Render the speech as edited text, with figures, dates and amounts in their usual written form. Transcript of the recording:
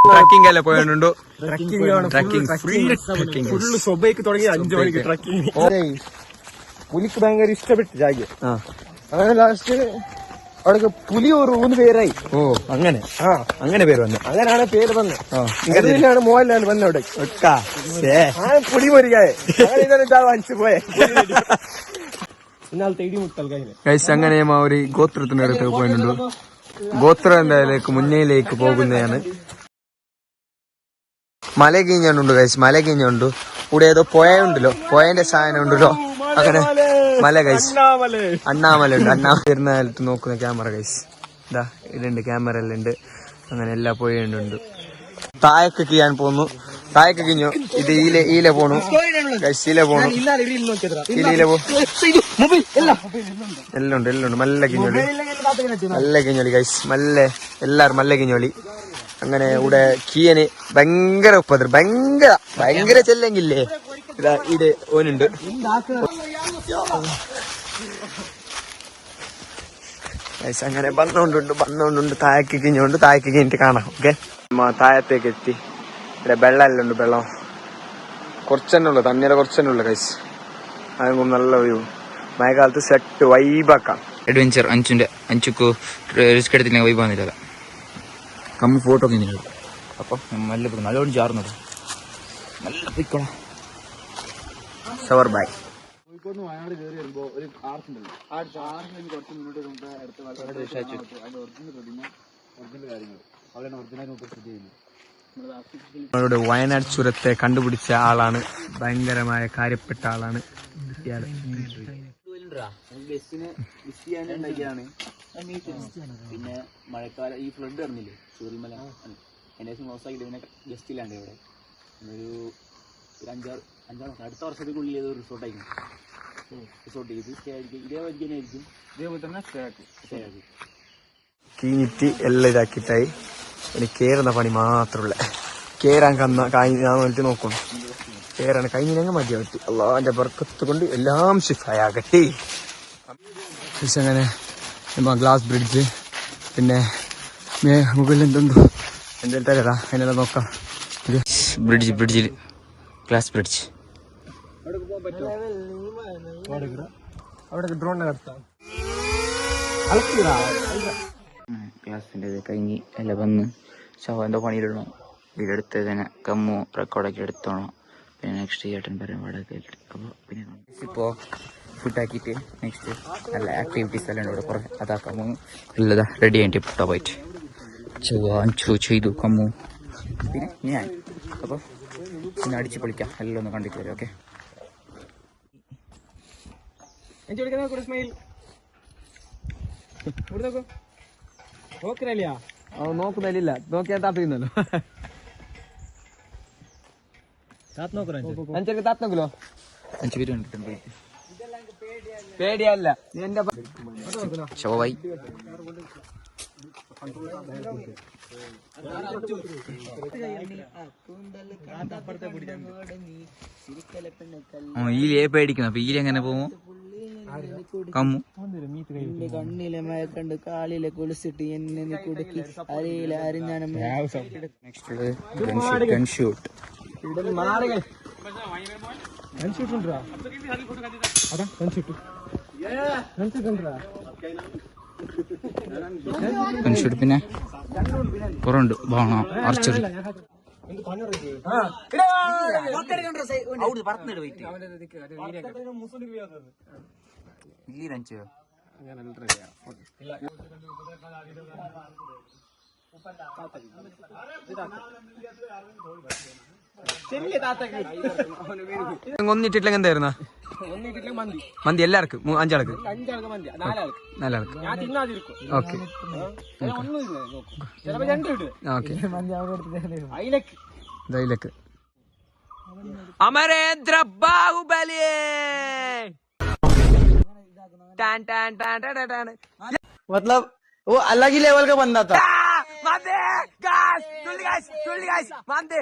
Trekking അല്ലേ പോയിട്ടുണ്ടോ? Full സ്വബൈക്ക് തുടങ്ങി 5 മണിക്ക് ട്രക്കിംഗ്. പുലിക്ക് ഭയങ്കര ഇഷ്ടപ്പെട്ട ജാഗ. അങ്ങനെ ലാസ്റ്റ് അവിടെ പുലി ഒരു 3 പേരായി. ഓ അങ്ങനെ അങ്ങനെ പേര് വന്നു. അങ്ങനെയാണ് പേര് വന്നത്. മോഹൻലാൽ വന്ന അവിടെ പുലി പൊരിക്കാതെ വാങ്ങിച്ചു പോയെ. ഇന്നാളത്തെ ഇടിമുട്ടൽ കഴിഞ്ഞു. അങ്ങനെ ഒരു ഗോത്രത്തിനടുത്ത് പോയിട്ടുണ്ട്. ഗോത്രത്തിലേക്ക് മുന്നേലേക്ക് പോകുന്നതാണ്. മല കീഞ്ഞുണ്ട് ഗൈസ്, മല കീഞ്ഞുണ്ട്. ഇവിടെ ഏതോ പുഴ ഉണ്ടല്ലോ, പുഴന്റെ സാധനം ഉണ്ടല്ലോ. അങ്ങനെ മല ഗൈസ്, അണ്ണാമല ഉണ്ട്. വരുന്ന കാലത്ത് നോക്കുന്ന ക്യാമറ ഗൈസ്, ഇതാ ഇതുണ്ട്, ക്യാമറ എല്ലാം ഉണ്ട്. അങ്ങനെ എല്ലാ പുഴയുണ്ട്. താഴേക്ക് കീയാൻ പോന്നു. താഴേക്ക് കിഞ്ഞു. ഇത് ഈല പോണു ഗൈസ്, ഈല പോണു. എല്ലാം ഉണ്ട്. മല്ല കിഞ്ഞോളി, നല്ല കിഞ്ഞോളി ഗൈസ്, എല്ലാരും മല്ല കിഞ്ഞോളി. അങ്ങനെ ഇവിടെ കീയന് ഭയങ്കര ഉപദ്രവം, ഭയങ്കര ചെല്ലെങ്കില്ലേ. ഇതാ ഇത് ഓനുണ്ട്. അങ്ങനെ വന്നോണ്ടുണ്ട്. താഴേക്ക് കിഞ്ഞോണ്ട് താഴേക്ക് കഴിഞ്ഞിട്ട് കാണാം. ഓക്കെ, താഴത്തേക്ക് എത്തി. ഇവിടെ വെള്ളം ഉണ്ട്. വെള്ളം കുറച്ചെന്നെ ഉള്ളു, തണ്ണീരെ കുറച്ചെന്നെ ഉള്ളു ഗൈസ്. അതും നല്ല വ്യൂ. മഴക്കാലത്ത് സെറ്റ് വൈബാക്കാം. അഡ്വഞ്ചർ അഞ്ചുക്ക് റിസ്ക് എടുത്തില്ല, വൈബ് വന്നില്ല. കമ്മി ഫോട്ടോ ഒക്കെ ഇങ്ങനെ അപ്പൊ നല്ലോണം ചാർന്നത് നല്ല പോയിക്കോളാം. Shower bye. വയനാട് കയറി വരുമ്പോ ഒരു ആർച്ചുണ്ടല്ലോ, ആ ആർച്ചിന് കുറച്ച് മുന്നോട്ട് ഒറിജിനൽ കാര്യങ്ങൾ അവിടെയാണ് ഒറിജിനൽ സ്ഥിതി ചെയ്യുന്നത്. നമ്മളുടെ വയനാട് ചുരത്തെ കണ്ടുപിടിച്ച ആളാണ്, ഭയങ്കരമായ കാര്യപ്പെട്ട ആളാണ്. ബസ്സിന് മിസ് ചെയ്യാനുണ്ടാക്കിയതാണ്. പിന്നെ മഴക്കാലം ഈ ഫ്ലഡ് പറഞ്ഞില്ലേ ചൂരൽമല, അതിനേശം മോശമാക്കിയിട്ട് പിന്നെ ഗസ്റ്റിലാണ്ട് ഇവിടെ ഒരു 5-6 മാസം അടുത്ത വർഷത്തേക്കുള്ളിൽ ഏതൊരു റിസോർട്ട് ചെയ്ത് സ്റ്റേ ആയിരിക്കും. ഇതേപോലെ തന്നെ ആയിരിക്കും, ഇതേപോലെ തന്നെ സ്റ്റേ ആക്കി കീഞ്ഞിട്ട് എല്ലാം ഇതാക്കിയിട്ടായി. ഇനി കേറുന്ന പണി മാത്രമുള്ള. കേറാൻ കഴിഞ്ഞിട്ട് നോക്കണം. കേറാണ് കഴിഞ്ഞില്ലെങ്കിൽ മതിയാവട്ടെ. അള്ളാന്റെ ബർക്കത്ത് കൊണ്ട് എല്ലാം ഷിഫായാകട്ടെ. അങ്ങനെ ഗ്ലാസ് ബ്രിഡ്ജ്, പിന്നെ മുകളിൽ എന്തുണ്ടോ എന്തെങ്കിലും തരാ, അതിനെല്ലാം നോക്കാം. ബ്രിഡ്ജിൽ ഗ്ലാസ് ബ്രിഡ്ജ്. അവിടെ ഡ്രോൺ ക്ലാസ്സിൻ്റെ കഴിഞ്ഞ് എല്ലാം വന്ന് ശവന്റെ പണിയിലിടണം. വീടെടുത്ത് തന്നെ കമ്മു റെക്കോർഡൊക്കെ എടുത്തോണം. പിന്നെ നെക്സ്റ്റ് ചേട്ടൻ പറയാൻ പാടൊക്കെ. അപ്പോൾ പിന്നെ ഇപ്പോൾ ഫുഡാക്കിയിട്ട് നെക്സ്റ്റ് നല്ല ആക്ടിവിറ്റീസ് എല്ലാം ഇവിടെ കുറേ അതാക്കാമോ ഉള്ളതാ റെഡി ആയിട്ട് പുട്ടാ പോയിട്ട് ചെയ്തു കമ്മു പിന്നെ ഞാൻ. അപ്പോൾ പിന്നെ അടിച്ച് പൊളിക്കാം, എല്ലാം ഒന്ന് കണ്ടിട്ട് വരും. ഓക്കെ, നോക്കുന്നില്ല, നോക്കിയാൽ താത്തുന്നല്ലോ. താത്തോ 5 പേര് കണ്ടിട്ടുണ്ട്. പേടിയല്ല എന്റെ ശോഭായി ഈലേ പേടിക്കുന്നു. അപ്പൊ ഈല എങ്ങനെ പോവോ? കമ്മു കണ്ണിലെ മഴ കണ്ട് കാലിലെ കുളിച്ചിട്ട് എന്നെ കുടുക്കി അരയിലെ അരിഞ്ഞാണ്. പിന്നെ കുറവുണ്ട് ബാണോ ആർച്ചറി ഒന്നിട്ടില്ലെങ്കിൽ എന്തായിരുന്ന മന്തി എല്ലാവർക്കും 5 ആൾക്ക് 4 ആൾക്ക്. Okay okay. അമരേന്ദ്ര ബാഹുബലി मतलब वो अलग ही लेवल का बंदा था. మంది